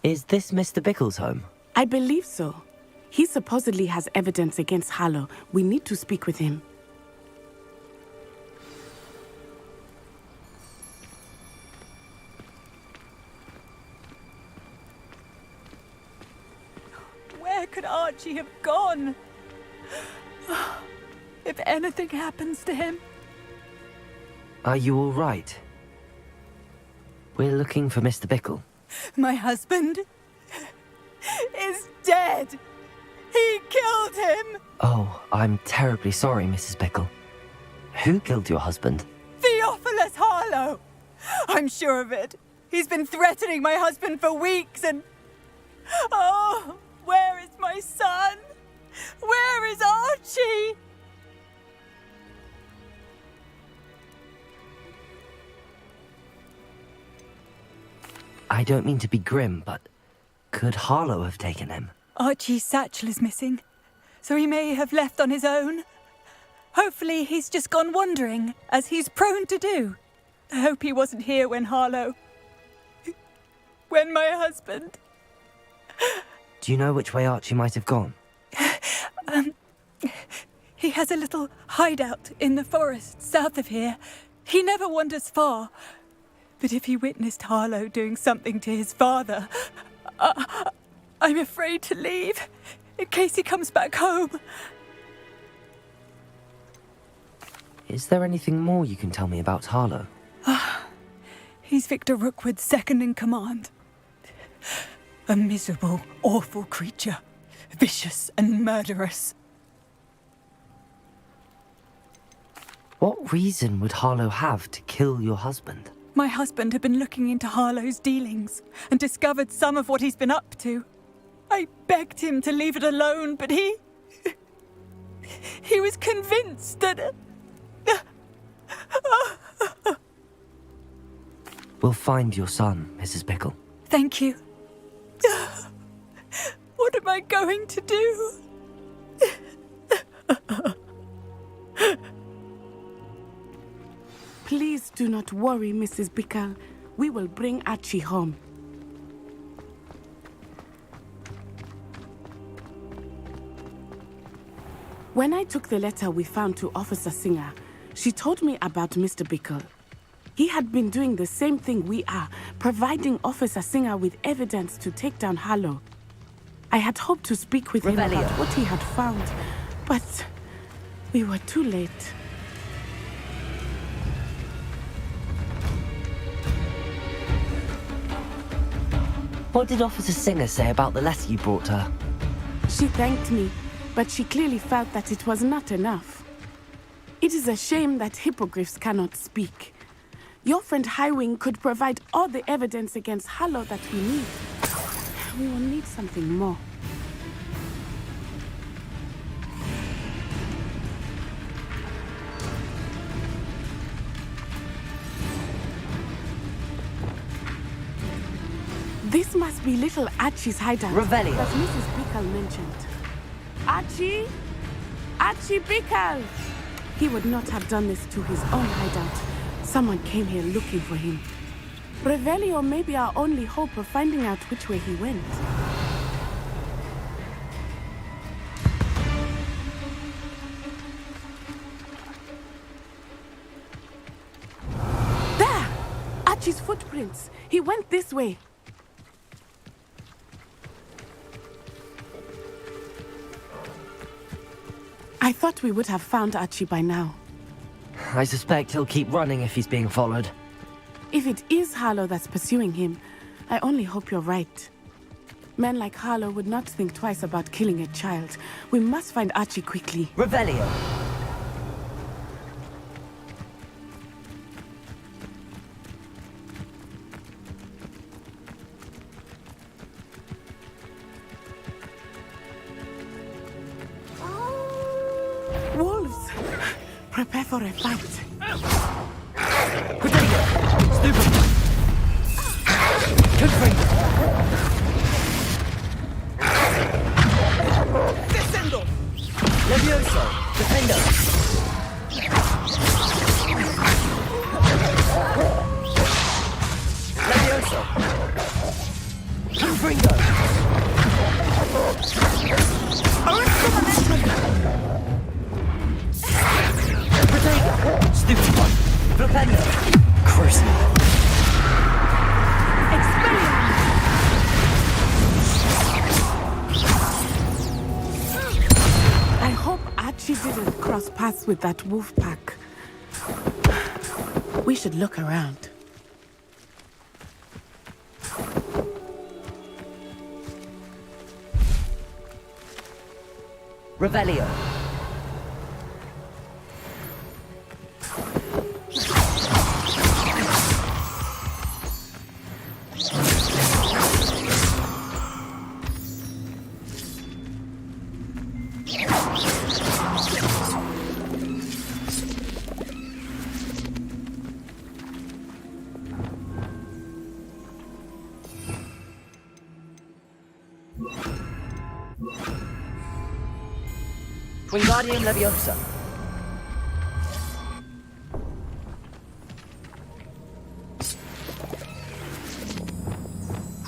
Is this Mr. Bickle's home? I believe so. He supposedly has evidence against Harlow. We need to speak with him. Where could Archie have gone? If anything happens to him... Are you all right? We're looking for Mr. Bickle. My husband is dead. He killed him. Oh, I'm terribly sorry, Mrs. Bickle. Who killed your husband? Theophilus Harlow. I'm sure of it. He's been threatening my husband for weeks and... Oh, where is my son? Where is Archie? I don't mean to be grim, but could Harlow have taken him? Archie's satchel is missing, so he may have left on his own. Hopefully he's just gone wandering, as he's prone to do. I hope he wasn't here when when my husband... Do you know which way Archie might have gone? He has a little hideout in the forest south of here. He never wanders far. But if he witnessed Harlow doing something to his father, I'm afraid to leave, in case he comes back home. Is there anything more you can tell me about Harlow? He's Victor Rookwood's second in command. A miserable, awful creature. Vicious and murderous. What reason would Harlow have to kill your husband? My husband had been looking into Harlow's dealings and discovered some of what he's been up to. I begged him to leave it alone, but he was convinced that... We'll find your son, Mrs. Bickle. Thank you. What am I going to do? Please do not worry, Mrs. Bickle. We will bring Archie home. When I took the letter we found to Officer Singer, she told me about Mr. Bickle. He had been doing the same thing we are, providing Officer Singer with evidence to take down Harlow. I had hoped to speak with him about what he had found, but we were too late. What did Officer Singer say about the letter you brought her? She thanked me, but she clearly felt that it was not enough. It is a shame that hippogriffs cannot speak. Your friend Highwing could provide all the evidence against Harlow that we need. We will need something more. This must be little Archie's hideout. Revelio. That Mrs. Bickle mentioned. Archie? Archie Bickle! He would not have done this to his own hideout. Someone came here looking for him. Revelio may be our only hope of finding out which way he went. There! Archie's footprints. He went this way. I thought we would have found Archie by now. I suspect he'll keep running if he's being followed. If it is Harlow that's pursuing him, I only hope you're right. Men like Harlow would not think twice about killing a child. We must find Archie quickly. Revelio. Wolves! Prepare for a fight. Stupid! Good finger! Descendo! Levioso! Defendo! Levioso! Confringo! close with that wolf pack. We should look around. Revelio. Wingardium Leviosa.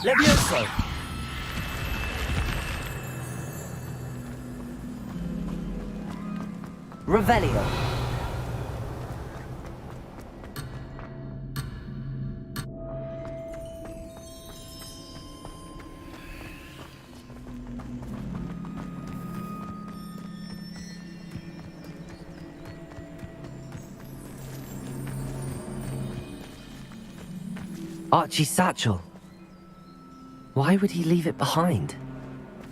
Levioso. Revelio. Archie's satchel. Why would he leave it behind?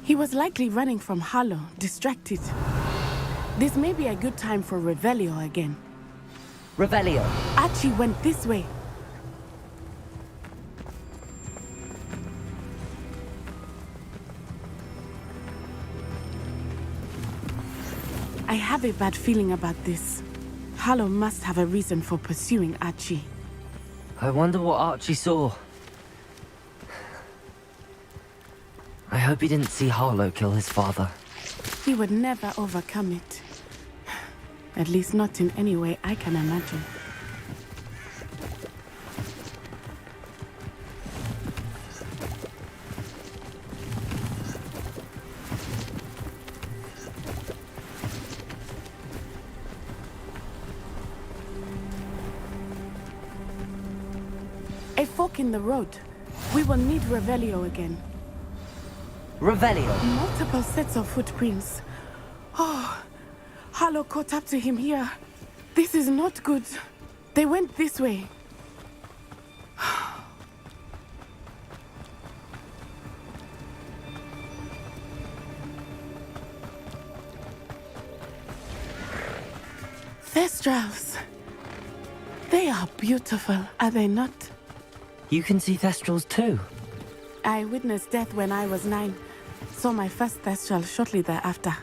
He was likely running from Harlow, distracted. This may be a good time for Revelio again. Revelio. Archie went this way. I have a bad feeling about this. Harlow must have a reason for pursuing Archie. I wonder what Archie saw. I hope he didn't see Harlow kill his father. He would never overcome it. At least not in any way I can imagine. A fork in the road. We will need Revelio again. Revelio. Multiple sets of footprints. Oh, Harlow caught up to him here. This is not good. They went this way. Thestrals. They are beautiful, are they not? You can see Thestrals too. I witnessed death when I was 9. Saw my first Thestral shortly thereafter.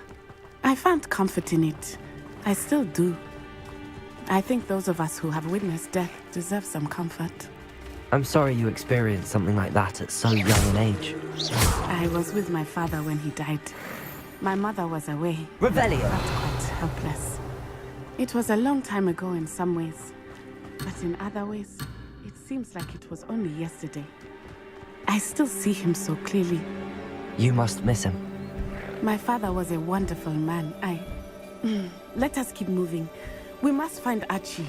I found comfort in it. I still do. I think those of us who have witnessed death deserve some comfort. I'm sorry you experienced something like that at so young an age. I was with my father when he died. My mother was away. Revelio. Felt quite helpless. It was a long time ago in some ways. But in other ways, it seems like it was only yesterday. I still see him so clearly. You must miss him. My father was a wonderful man. Let us keep moving. We must find Archie.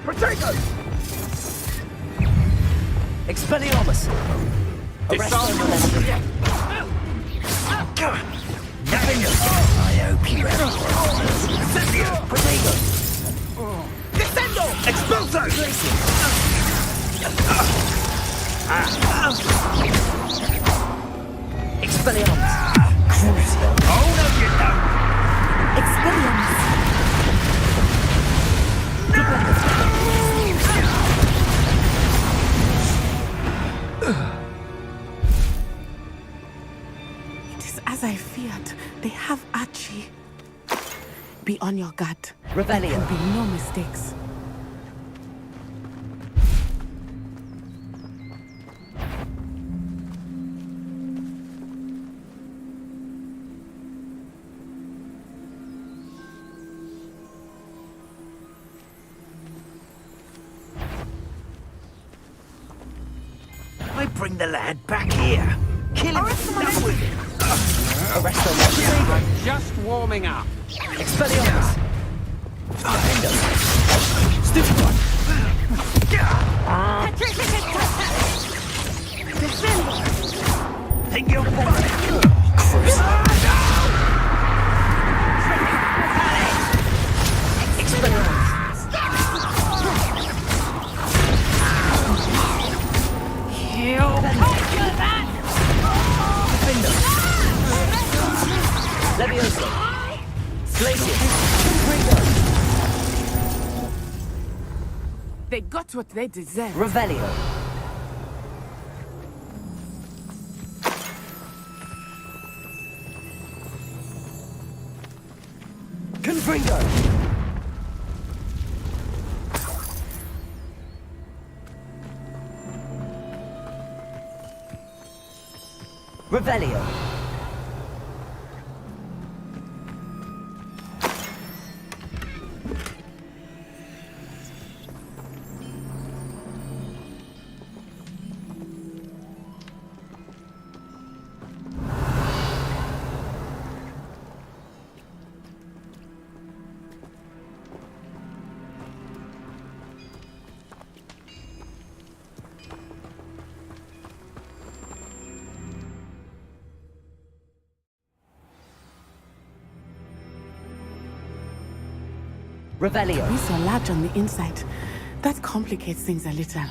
Protego! Expelliarmus! Arrest him! I hope you Protego! Descendo! Expulso! Expelliarmus! Oh, no, you don't! Expelliarmus! It is as I feared. They have Archie. Be on your guard. Revelio. There can be no mistakes. I bring the lad back here. Kill him. Done with him. Arrest him! I'm just warming up. Expelliarmus! Stupid one. Think you're funny? Levioso. Glacier. They got what they deserve. Revelio. Confringo. Revelio. Revelio. We're so large on the inside. That complicates things a little.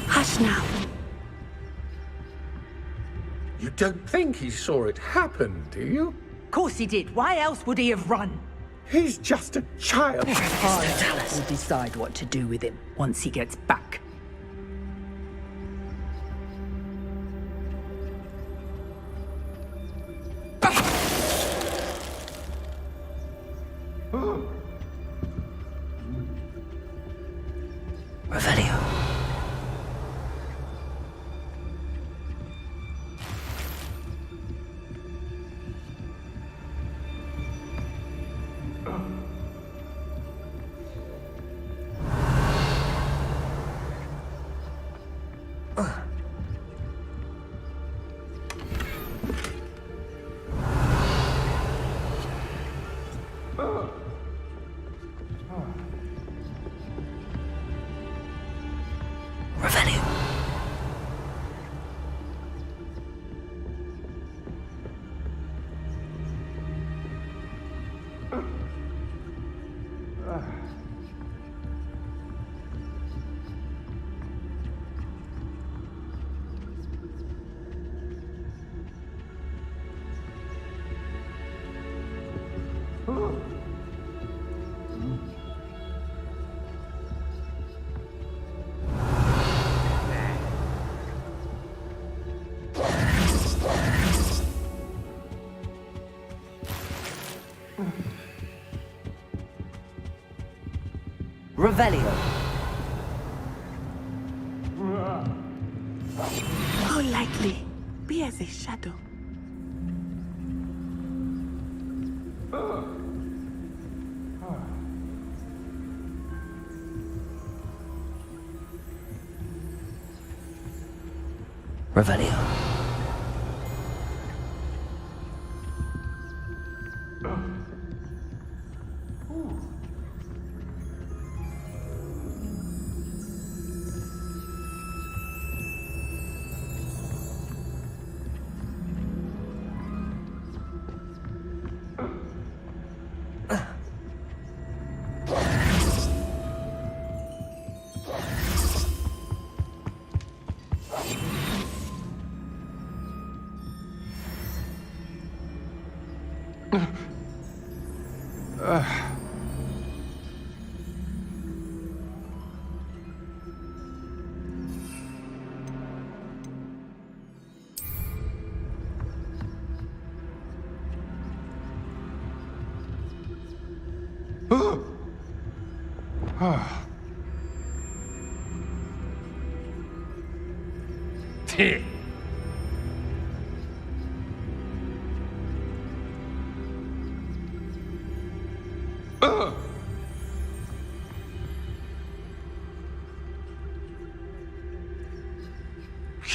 Hush now. You don't think he saw it happen, do you? Of course he did. Why else would he have run? He's just a child. We'll decide what to do with him once he gets back. Revelio. Revelio. Revelio. How likely? Be as a shadow. Revelio.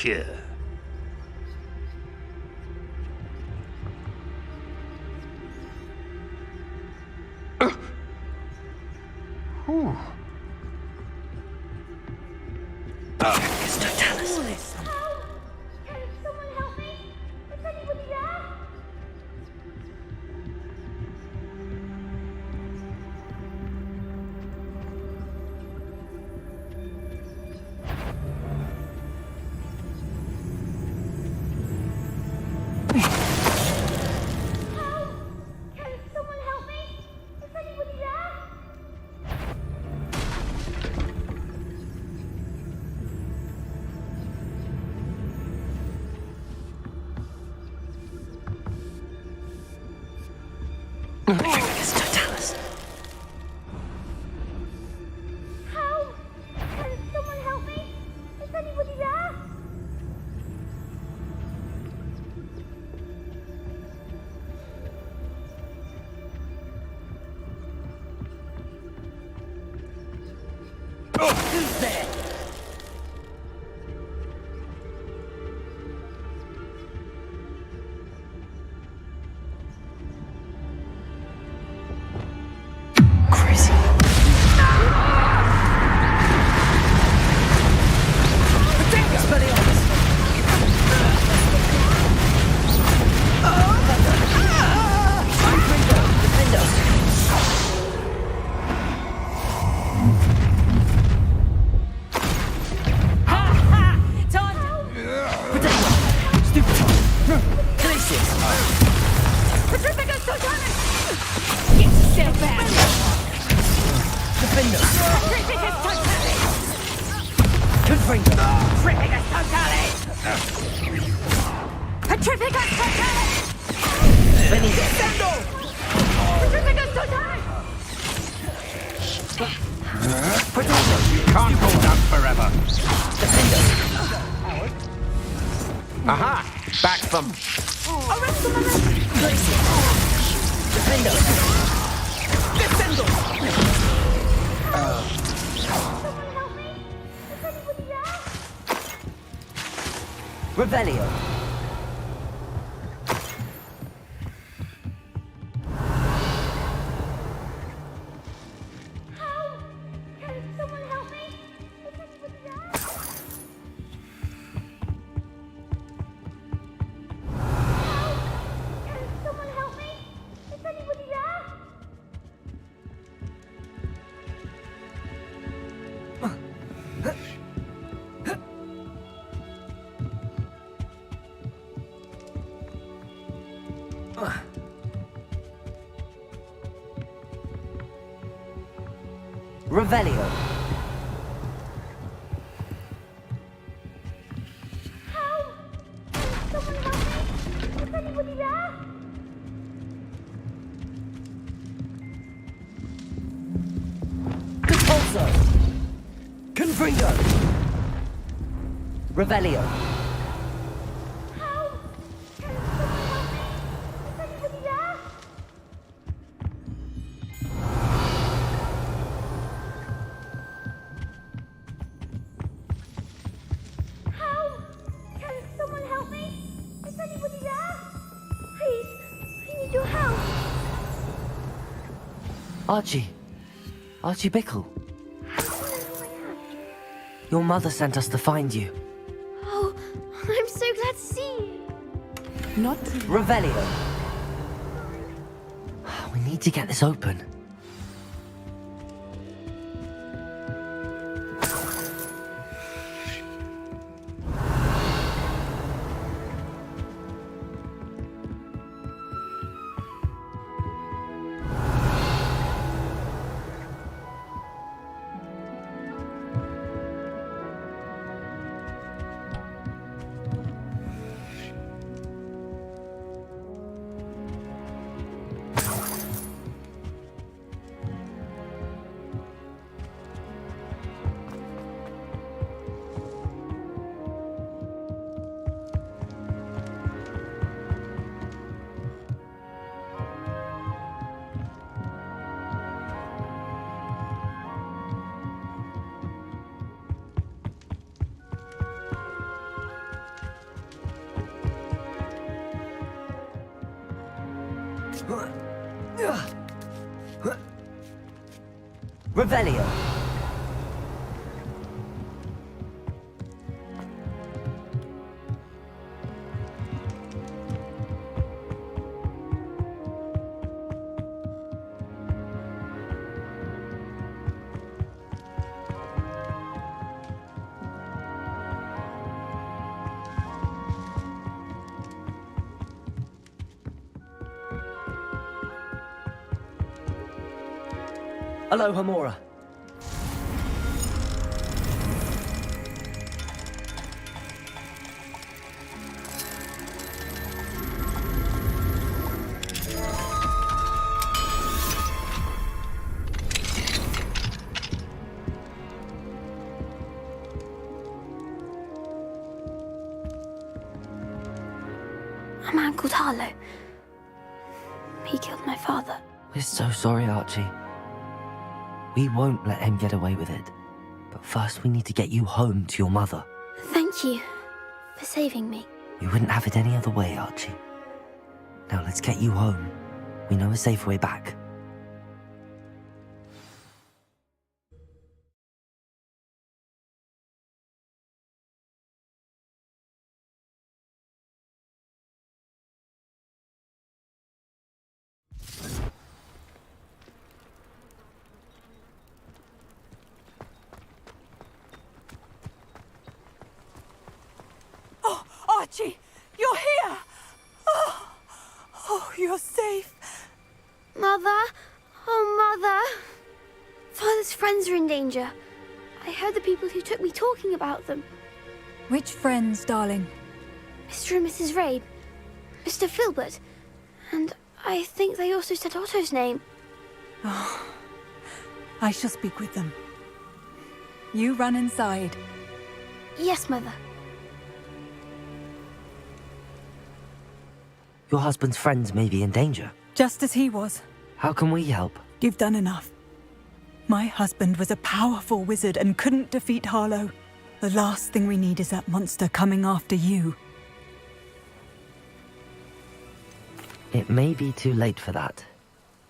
Sure. Can't hold out forever. Aha! Back them. Revelio. Revelio. Compulso. Confringo. Revelio. Archie Bickle. Your mother sent us to find you. Oh, I'm so glad to see you. Not Revelio. We need to get this open. Revelio. Aloha, Mora. A man called Harlow. He killed my father. We're so sorry, Archie. We won't let him get away with it. But first we need to get you home to your mother. Thank you for saving me. We wouldn't have it any other way, Archie. Now let's get you home. We know a safe way back. Oh, Archie, you're here! Oh, you're safe. Mother? Oh, Mother. Father's friends are in danger. I heard the people who took me talking about them. Which friends, darling? Mr. and Mrs. Rabe, Mr. Filbert, and I think they also said Otto's name. I shall speak with them. You run inside. Yes, Mother. Your husband's friends may be in danger. Just as he was. How can we help? You've done enough. My husband was a powerful wizard and couldn't defeat Harlow. The last thing we need is that monster coming after you. It may be too late for that.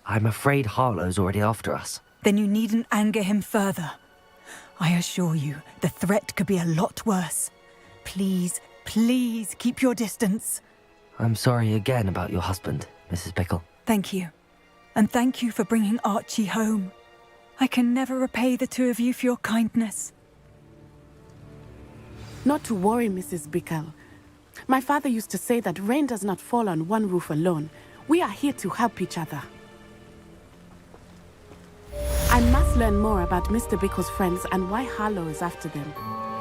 I'm afraid Harlow's already after us. Then you needn't anger him further. I assure you, the threat could be a lot worse. Please, please keep your distance. I'm sorry again about your husband, Mrs. Pickle. Thank you. And thank you for bringing Archie home. I can never repay the two of you for your kindness. Not to worry, Mrs. Bickle. My father used to say that rain does not fall on one roof alone. We are here to help each other. I must learn more about Mr. Bickle's friends and why Harlow is after them.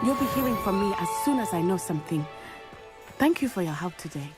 You'll be hearing from me as soon as I know something. Thank you for your help today.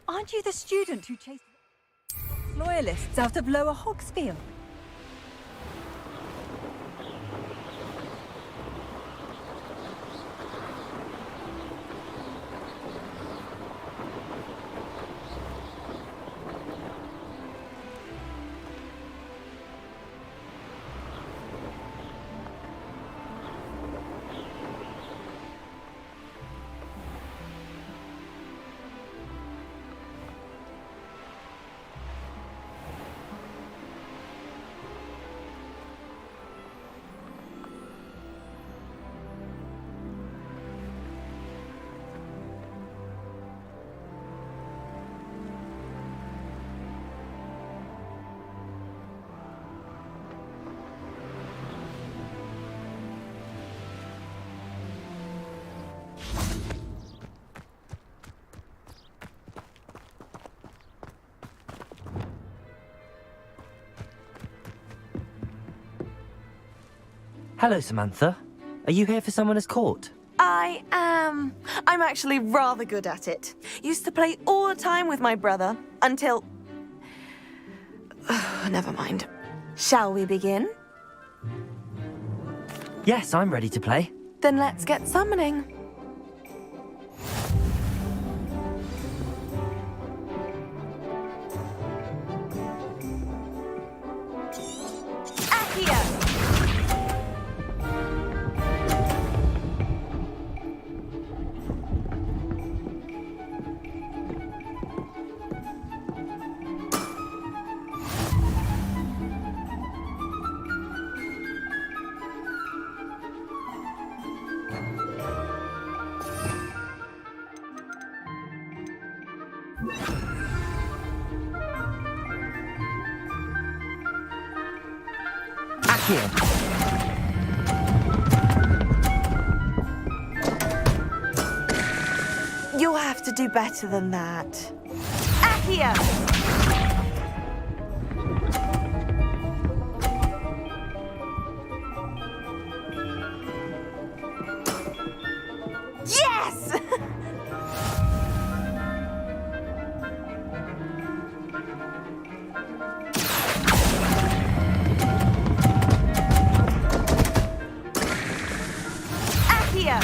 Aren't you the student who chased loyalists out of Lower Hogsfield? Hello, Samantha. Are you here for Summoner's Court? I am. I'm actually rather good at it. Used to play all the time with my brother until... Never mind. Shall we begin? Yes, I'm ready to play. Then let's get summoning. Accio! Accio. You'll have to do better than that. Accio! Yes! Accio!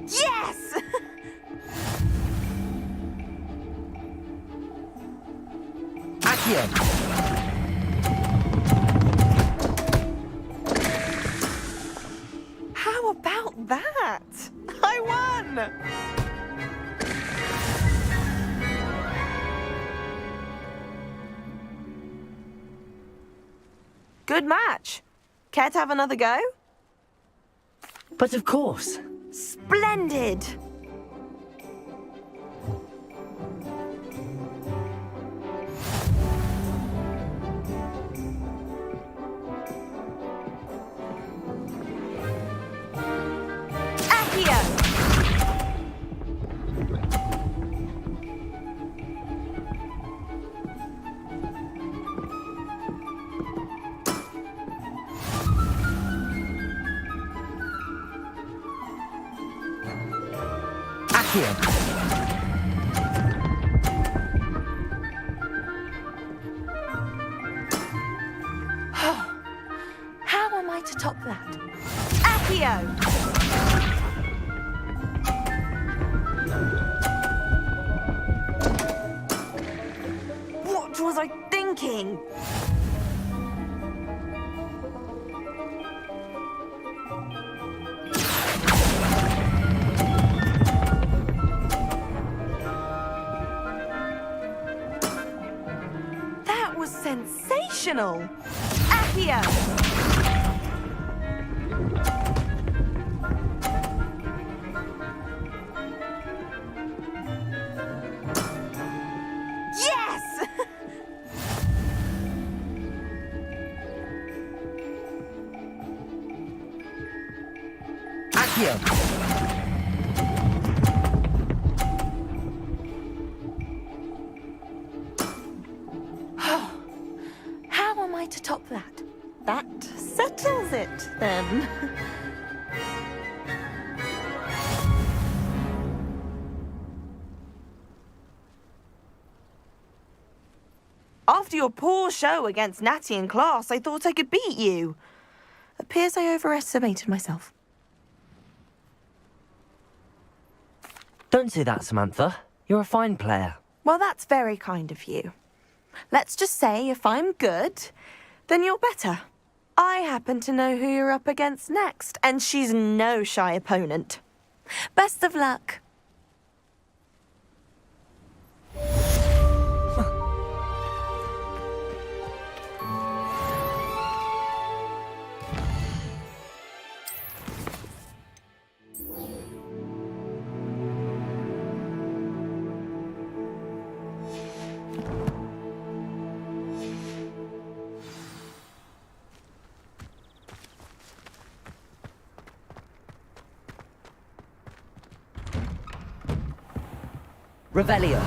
Yes! Accio. How about that? I won! Good match. Care to have another go? But of course. Splendid! Accio! Accio. How am I to top that? Accio! What was I thinking? That was sensational! Accio! Yes! Accio. How am I to top that? That settles it, then. After your poor show against Natty in class, I thought I could beat you. Appears I overestimated myself. Don't say that, Samantha. You're a fine player. Well, that's very kind of you. Let's just say if I'm good, then you're better. I happen to know who you're up against next, and she's no shy opponent. Best of luck. Revelio.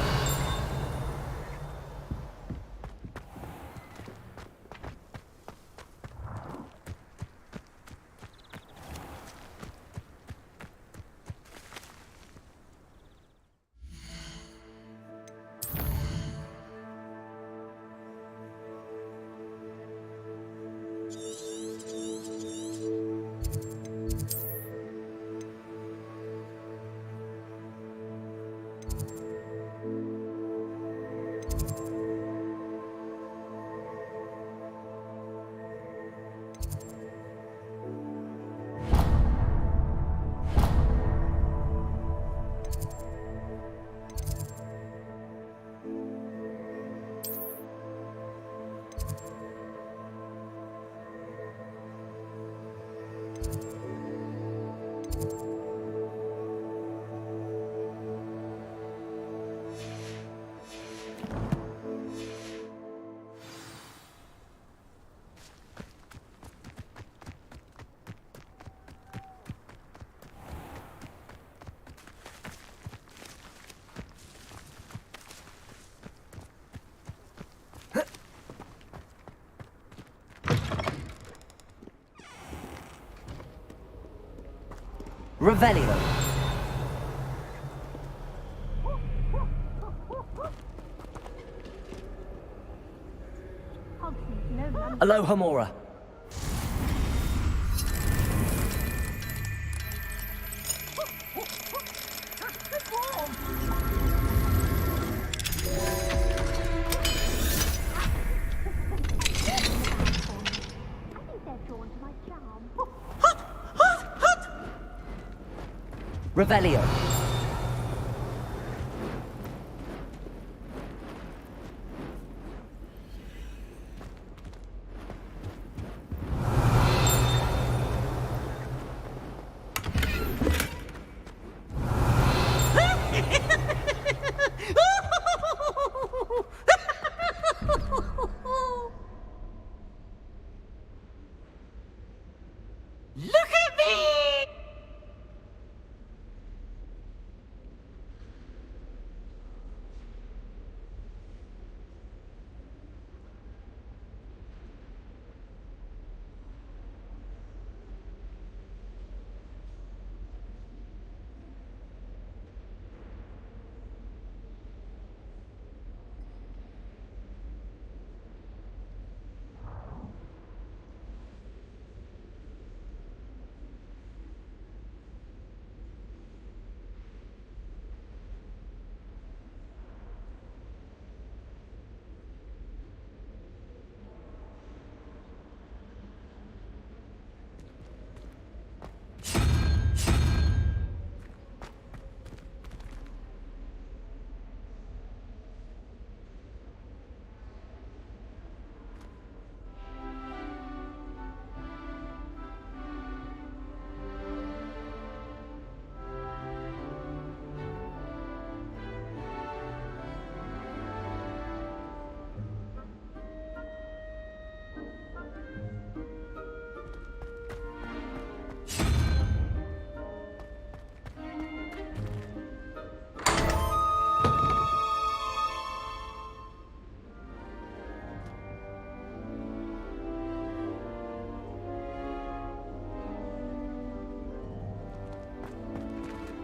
Revelio. Aloha Mora. Revelio. Look at me!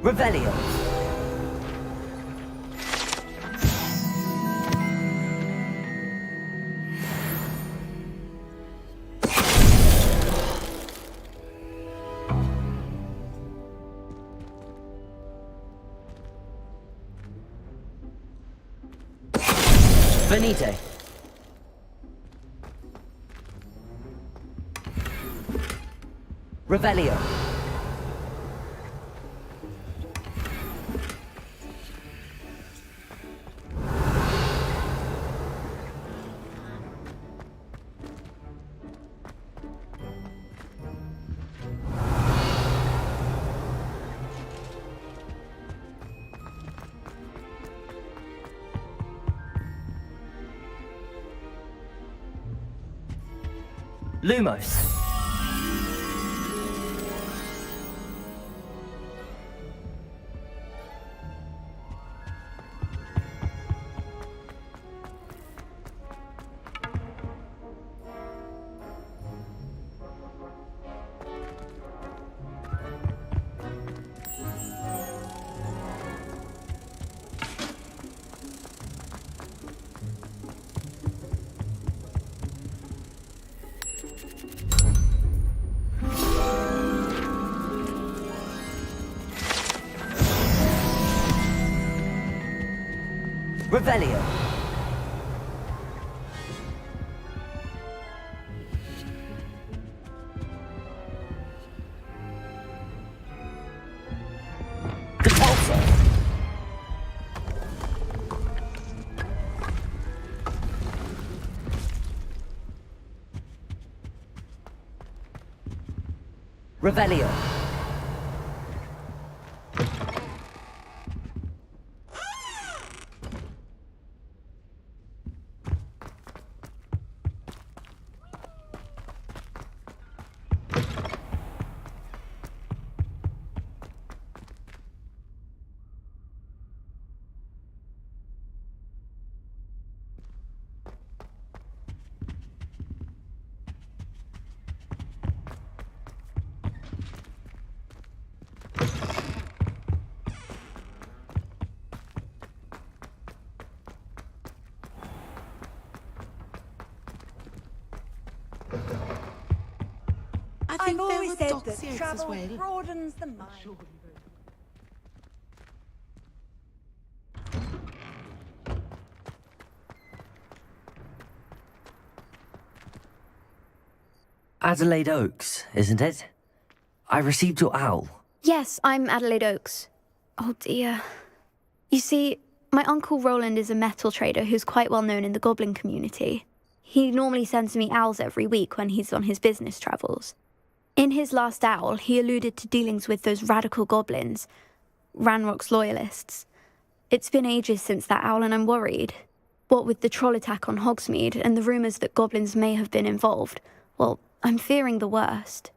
Revelio. Venite. Revelio. Lumos. Revelio. Repulsor. Revelio. I've always said that travel broadens the mind. Adelaide Oaks, isn't it? I received your owl. Yes, I'm Adelaide Oaks. Oh dear. You see, my Uncle Roland is a metal trader who's quite well known in the goblin community. He normally sends me owls every week when he's on his business travels. In his last owl, he alluded to dealings with those radical goblins, Ranrock's loyalists. It's been ages since that owl and I'm worried. What with the troll attack on Hogsmeade and the rumours that goblins may have been involved, well, I'm fearing the worst.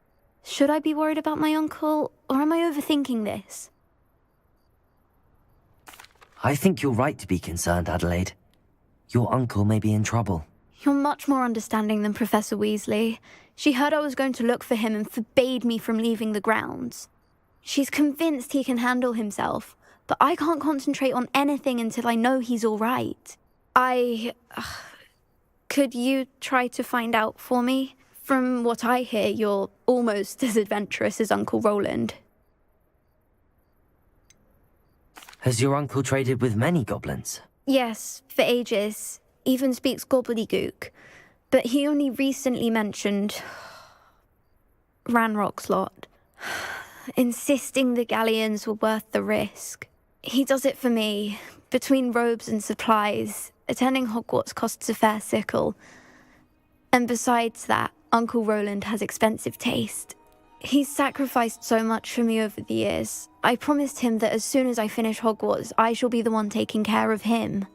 Should I be worried about my uncle, or am I overthinking this? I think you're right to be concerned, Adelaide. Your uncle may be in trouble. You're much more understanding than Professor Weasley. She heard I was going to look for him and forbade me from leaving the grounds. She's convinced he can handle himself, but I can't concentrate on anything until I know he's all right. Could you try to find out for me? From what I hear, you're almost as adventurous as Uncle Roland. Has your uncle traded with many goblins? Yes, for ages. Even speaks gobbledygook. But he only recently mentioned Ranrock's lot, insisting the galleons were worth the risk. He does it for me. Between robes and supplies, attending Hogwarts costs a fair sickle. And besides that, Uncle Roland has expensive taste. He's sacrificed so much for me over the years. I promised him that as soon as I finish Hogwarts, I shall be the one taking care of him.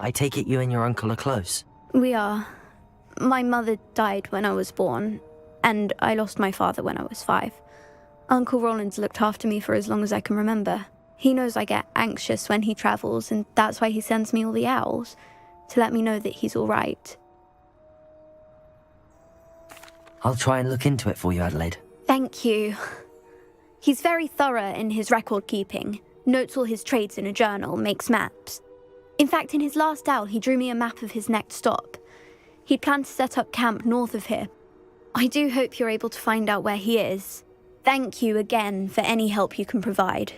I take it you and your uncle are close. We are. My mother died when I was born, and I lost my father when I was 5. Uncle Roland's looked after me for as long as I can remember. He knows I get anxious when he travels, and that's why he sends me all the owls, to let me know that he's all right. I'll try and look into it for you, Adelaide. Thank you. He's very thorough in his record keeping, notes all his trades in a journal, makes maps. In fact, in his last owl, he drew me a map of his next stop. He'd planned to set up camp north of here. I do hope you're able to find out where he is. Thank you again for any help you can provide.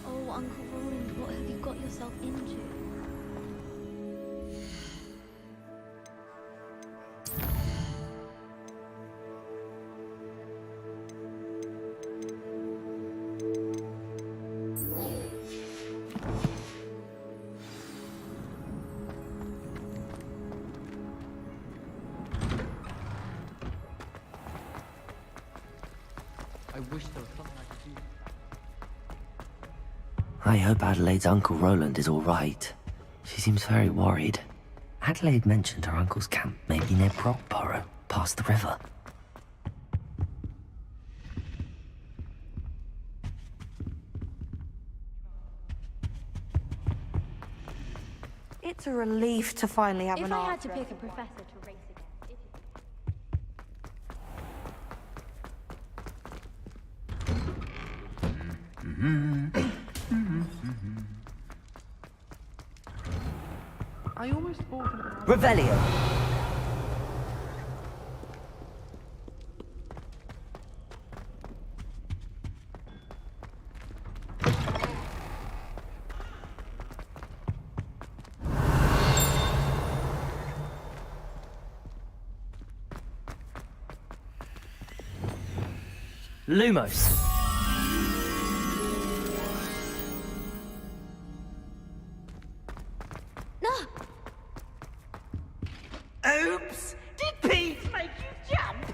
Oh, Uncle Roland, what have you got yourself into? I hope Adelaide's Uncle Roland is all right. She seems very worried. Adelaide mentioned her uncle's camp may be near Brockborough, past the river. It's a relief to finally have If an I art had to friend. pick a professor to race against... I almost bought an Revelio. Lumos. Oops! Did Pete make you jump?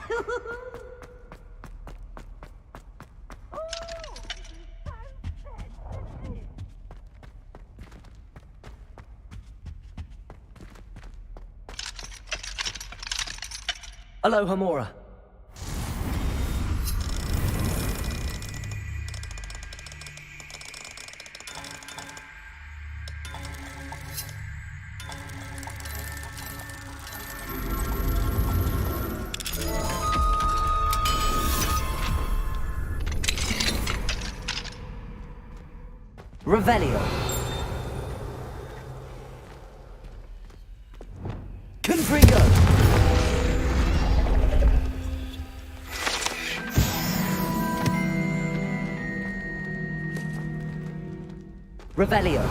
Aloha Mora. Revelio. Confringo. Revelio.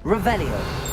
Revelio.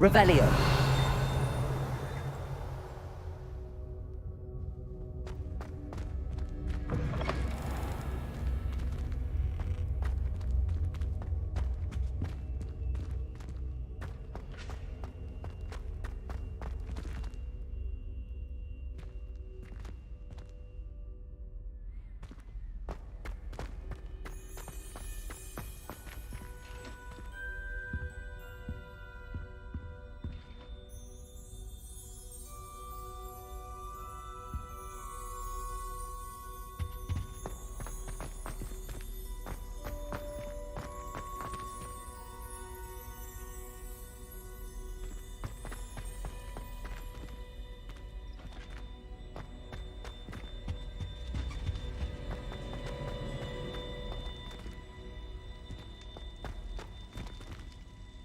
Revelio.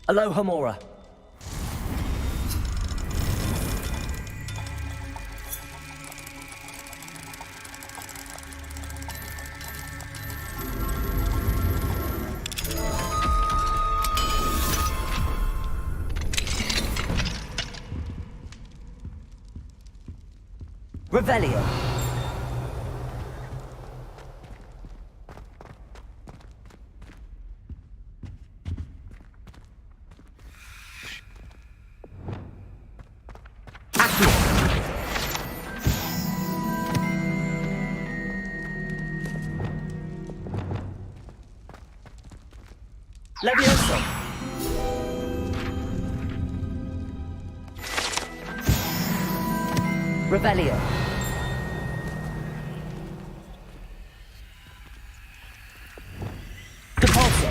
Aloha Mora. Revelio. Levioso! Revelio. Depulso.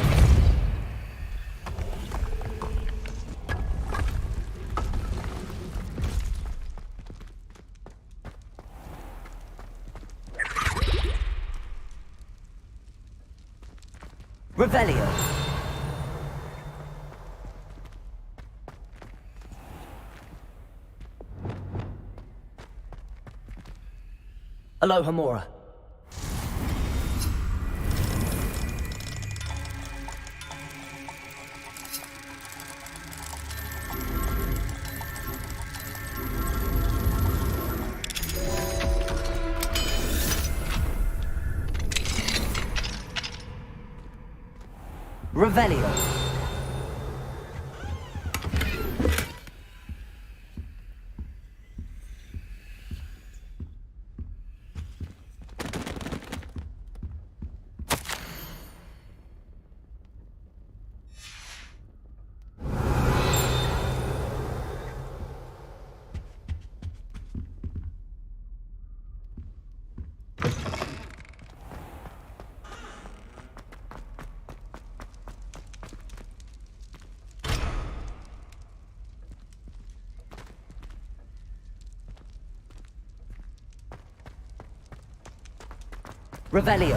Revelio. Alohomora. Revelio. Revelio.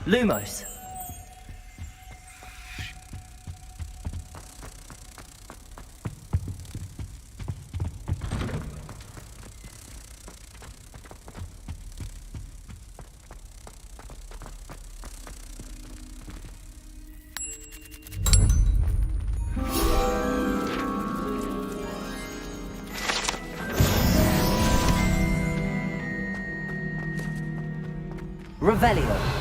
Lumos. Revelio.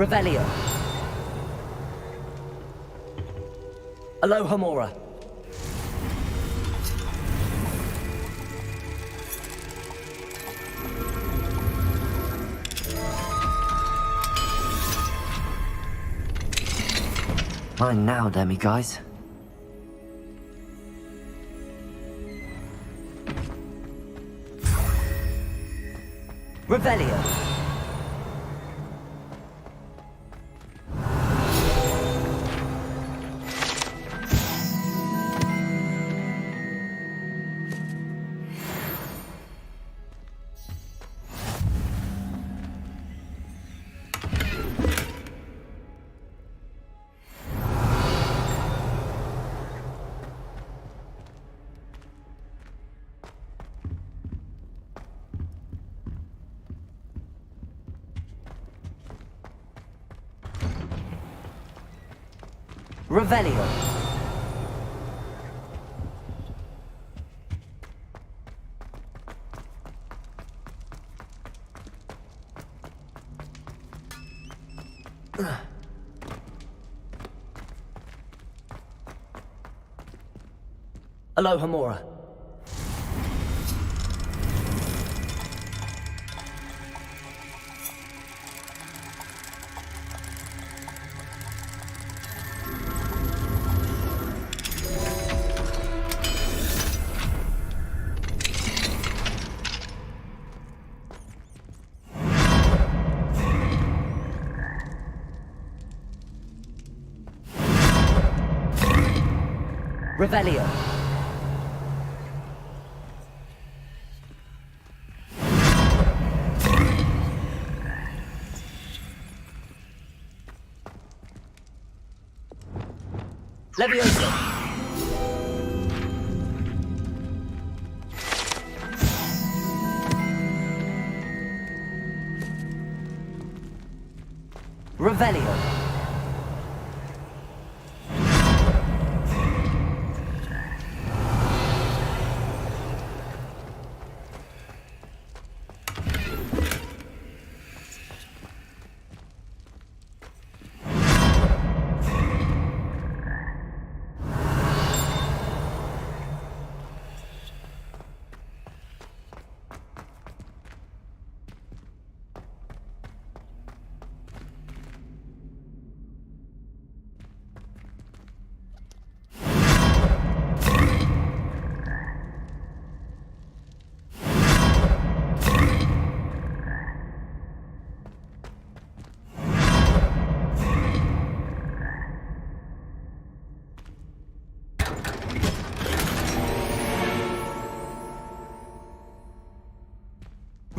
Revelio. Alohomora. Mine now, demi-guys. Revelio. Revelio. Alohomora. Revelio. Leviosa. Revelio.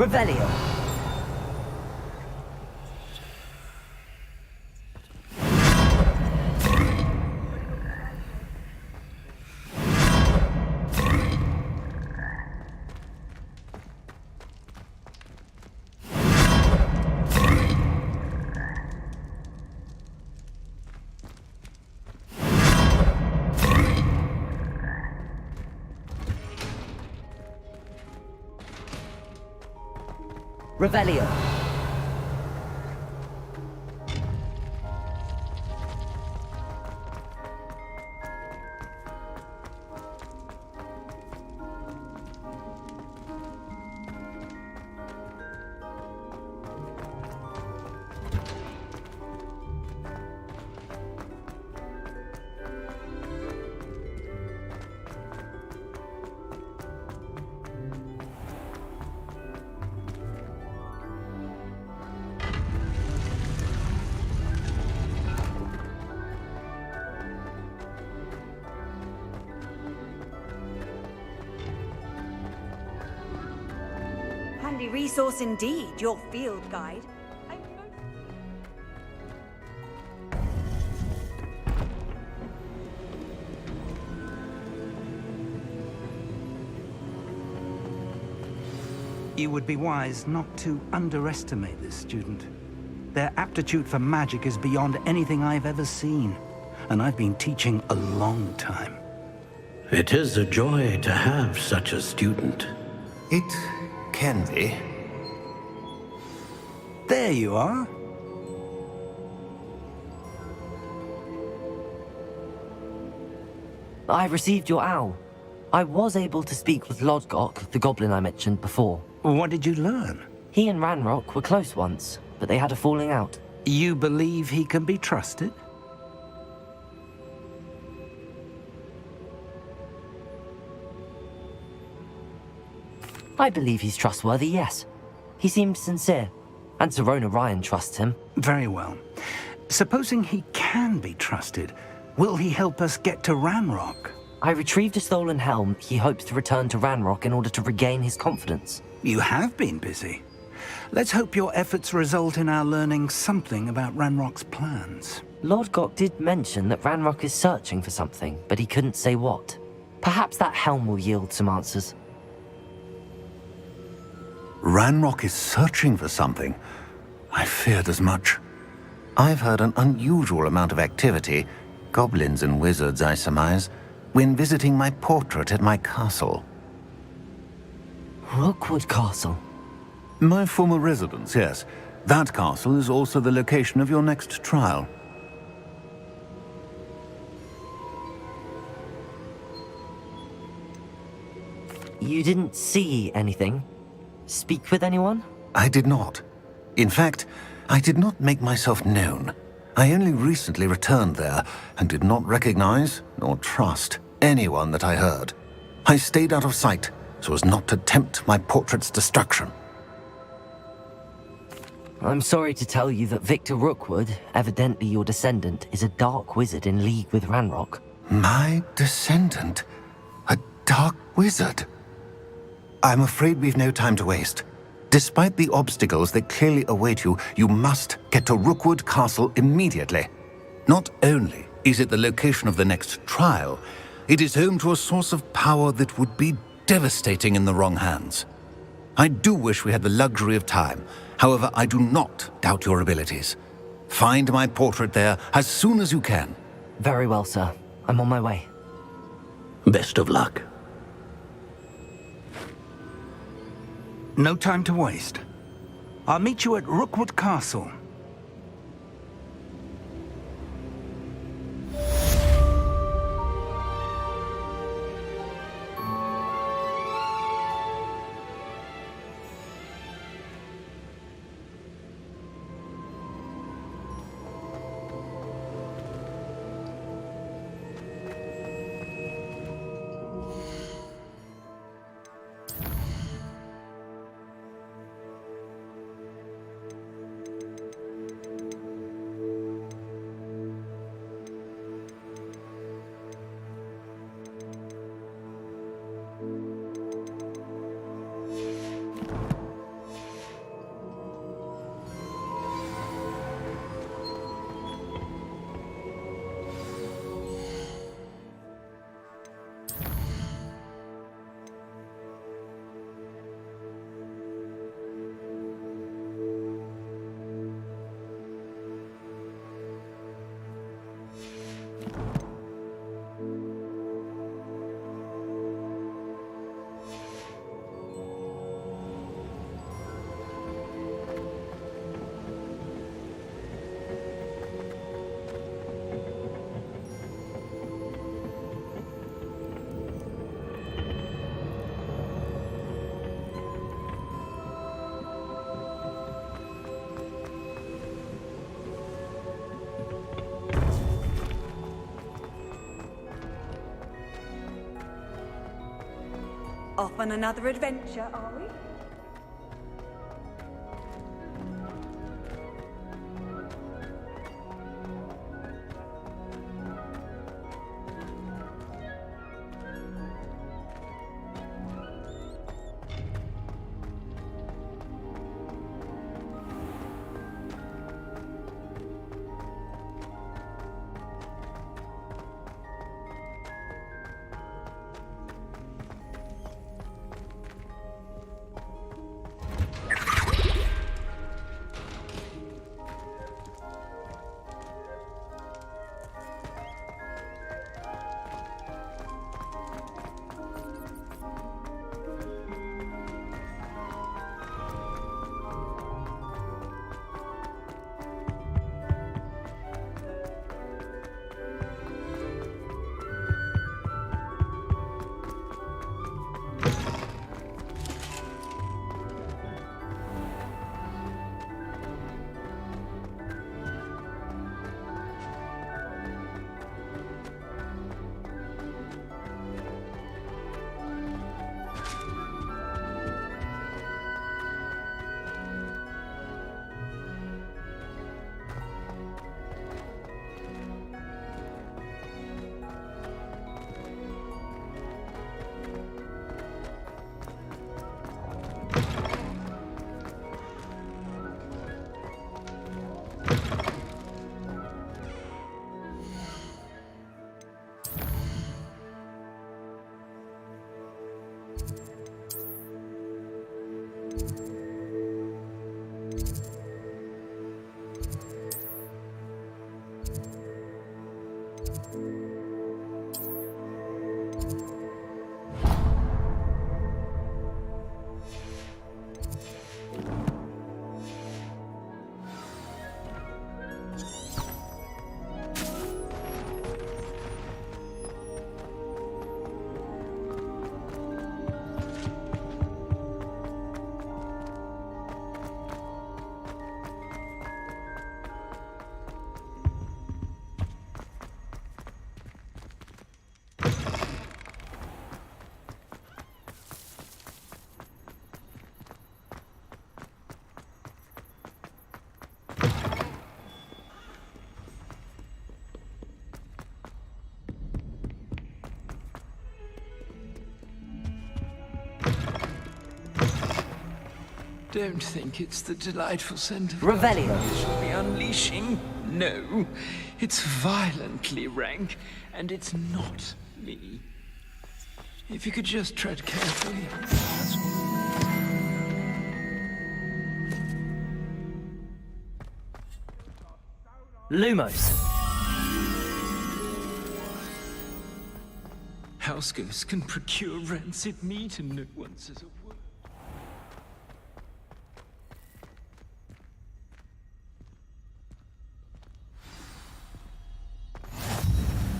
Revelio. Revelio. Handy resource indeed, your field guide. You would be wise not to underestimate this student. Their aptitude for magic is beyond anything I've ever seen, and I've been teaching a long time. It is a joy to have such a student. It can be. There you are. I received your owl. I was able to speak with Lodgok, the goblin I mentioned before. What did you learn? He and Ranrock were close once, but they had a falling out. You believe he can be trusted? I believe he's trustworthy, yes. He seemed sincere, and Serona Ryan trusts him. Very well. Supposing he can be trusted, will he help us get to Ranrock? I retrieved a stolen helm he hopes to return to Ranrock in order to regain his confidence. You have been busy. Let's hope your efforts result in our learning something about Ranrock's plans. Lodgok did mention that Ranrock is searching for something, but he couldn't say what. Perhaps that helm will yield some answers. Ranrock is searching for something. I feared as much. I've heard an unusual amount of activity, goblins and wizards, I surmise, when visiting my portrait at my castle. Rookwood Castle? My former residence, yes. That castle is also the location of your next trial. You didn't see anything? Speak with anyone? I did not. In fact, I did not make myself known. I only recently returned there and did not recognize nor trust anyone that I heard. I stayed out of sight so as not to tempt my portrait's destruction. I'm sorry to tell you that Victor Rookwood, evidently your descendant, is a dark wizard in league with Ranrock. My descendant? A dark wizard? I'm afraid we've no time to waste. Despite the obstacles that clearly await you, you must get to Rookwood Castle immediately. Not only is it the location of the next trial, it is home to a source of power that would be devastating in the wrong hands. I do wish we had the luxury of time. However, I do not doubt your abilities. Find my portrait there as soon as you can. Very well, sir. I'm on my way. Best of luck. No time to waste. I'll meet you at Rookwood Castle. Off on another adventure, are we? Don't think it's the delightful scent of Revelio. butter I shall be unleashing. No, it's violently rank, and it's not me. If you could just tread carefully, that's all. Lumos. House ghosts can procure rancid meat and no one says a word.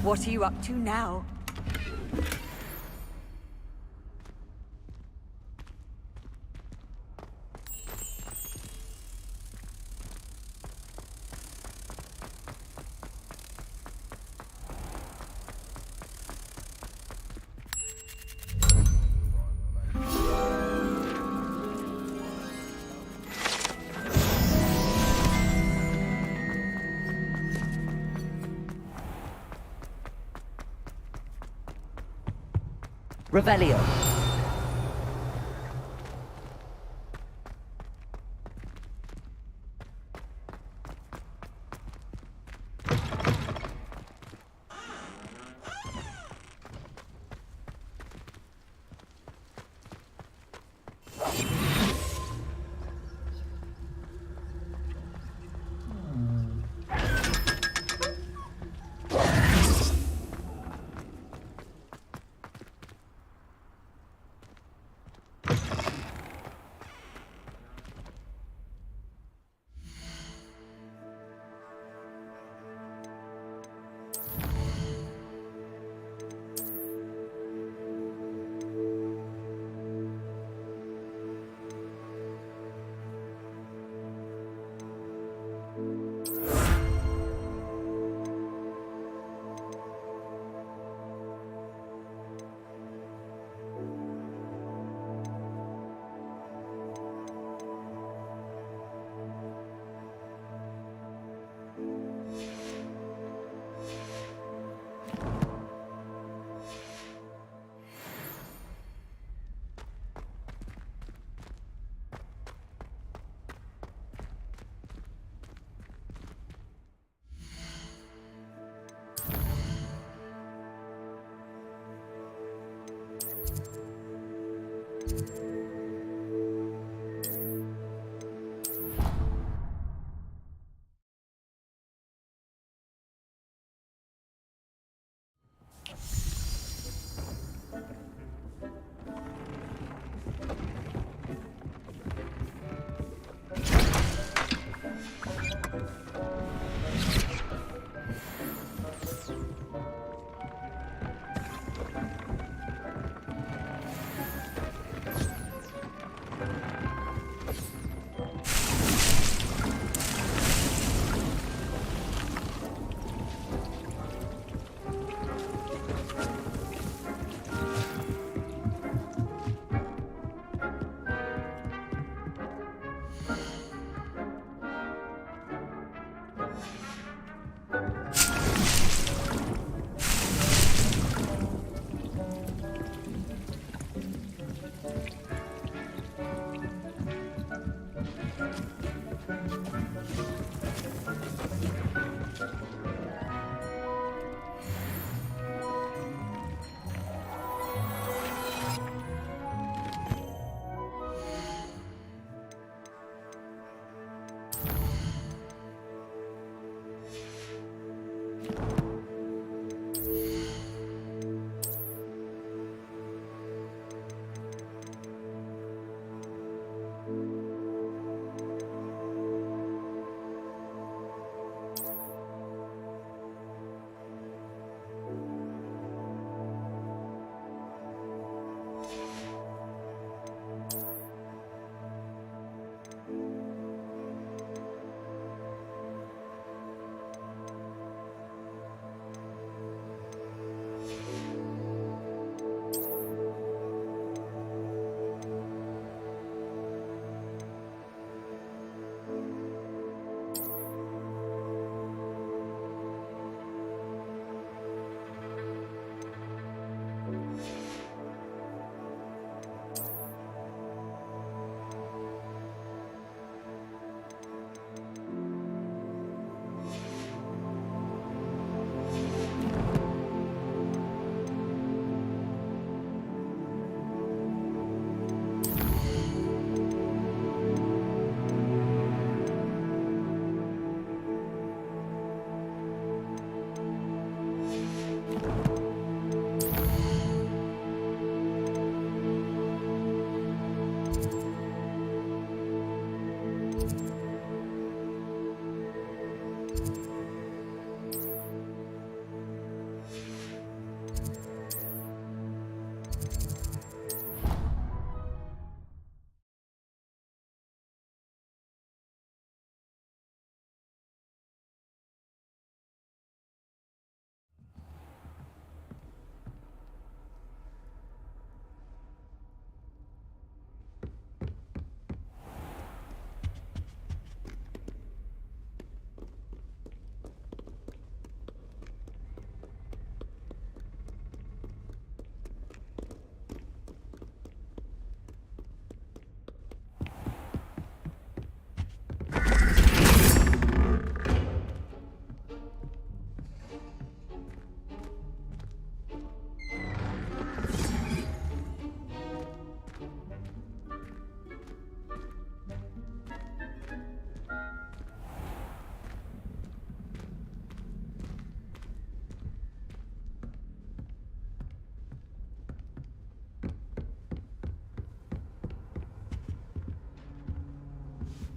What are you up to now? Revelio.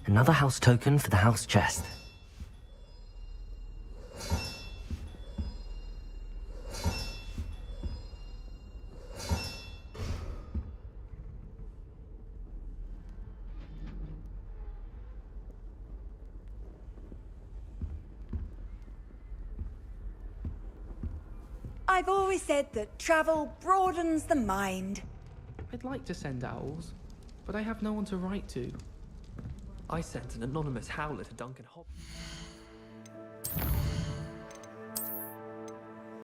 Another house token for the house chest. I've always said that travel broadens the mind. I'd like to send owls, but I have no one to write to. I sent an anonymous howler to Duncan Hogwart.